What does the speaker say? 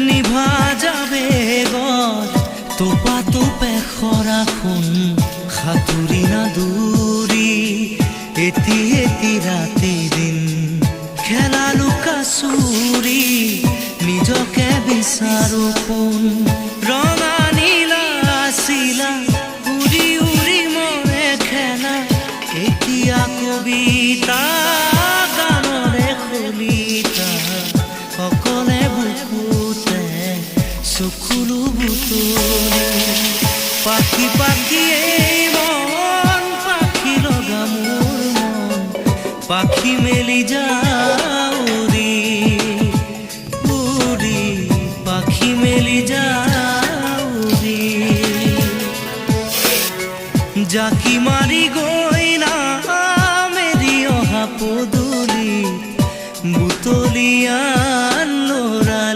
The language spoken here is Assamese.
নিভা যাবে গৰ তোপা তোপে খৰাখুন সাঁতুৰি নাদুৰি এটি এটি ৰাতি দিন খেলা লুকা চুৰি নিজকে বিচাৰো কোন ৰঙা নীলা আছিলা উৰি উৰি মৰে খেলা এতিয়া কবিতা গানৰে খলিতা সকলে বুকুতে চকুলো বুটলি পাখি পাখি এই মন পাখি লগা মোৰ মন পাখি মেলি যাওঁ উৰি উৰি পাখি মেলি যায়